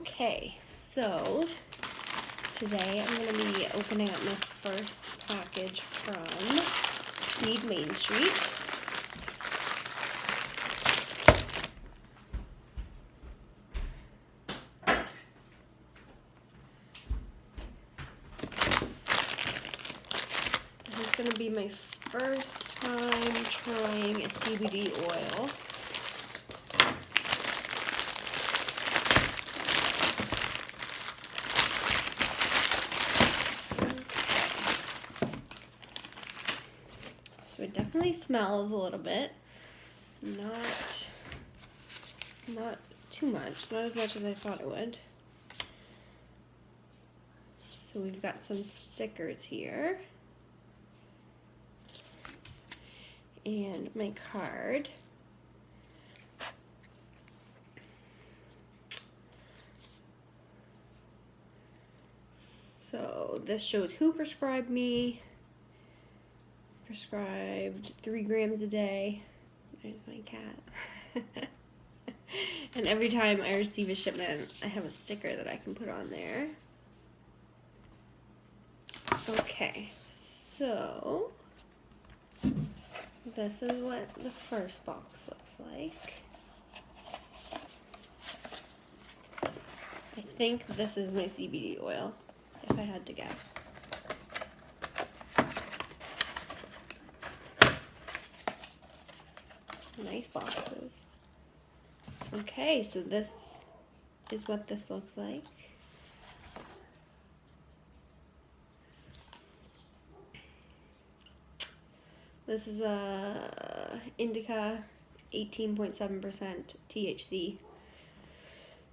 Okay, so today I'm going to be opening up my first package from Tweed Main Street. This is going to be my first time trying a CBD oil. So it definitely smells a little bit, not too much, not as much as I thought it would. So we've got some stickers here, and my card. So this shows who prescribed me. Prescribed 3 grams a day. There's my cat. And every time I receive a shipment, I have a sticker that I can put on there. Okay, so this is what the first box looks like. I think this is my CBD oil, if I had to guess. Nice boxes. Okay, so this is what this looks like. This is a indica, 18.7% THC,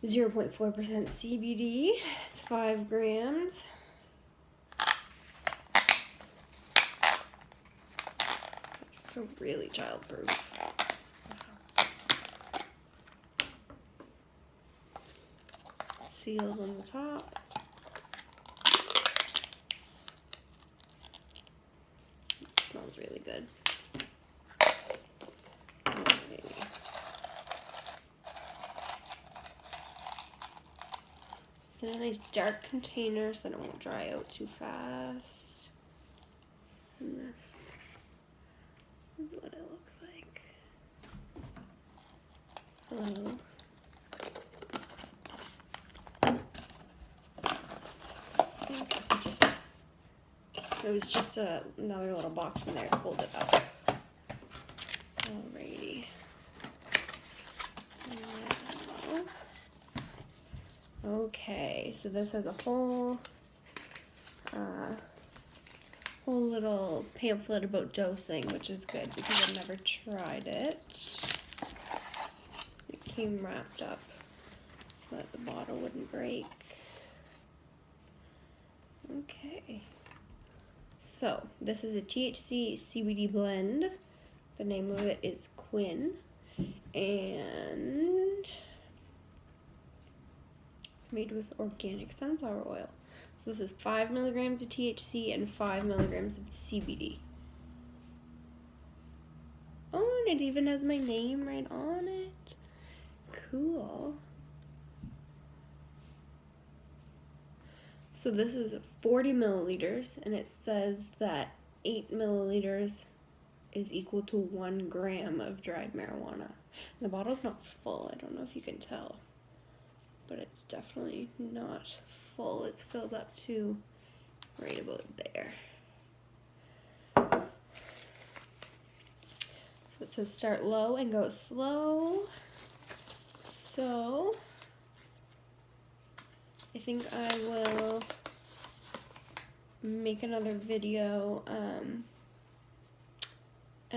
0.4% CBD. It's 5 grams. So really childproof. Seals on the top. It smells really good. Okay. It's in a nice dark container so that it won't dry out too fast. And this is what it looks like. Hello. It was just another little box in there to hold it up. Alrighty. Now, okay, so this has a whole little pamphlet about dosing, which is good because I've never tried it. It came wrapped up so that the bottle wouldn't break. Okay. So, this is a THC CBD blend. The name of it is Quinn. And it's made with organic sunflower oil. So this is 5 milligrams of THC and 5 milligrams of CBD. Oh, and it even has my name right on it. Cool. So this is 40 milliliters, and it says that 8 milliliters is equal to 1 gram of dried marijuana. The bottle's not full, I don't know if you can tell, but it's definitely not full. It's filled up to right about there. So it says start low and go slow. So I think I will make another video and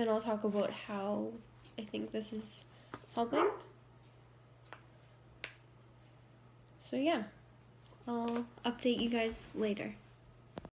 I'll talk about how I think this is helping. So yeah, I'll update you guys later.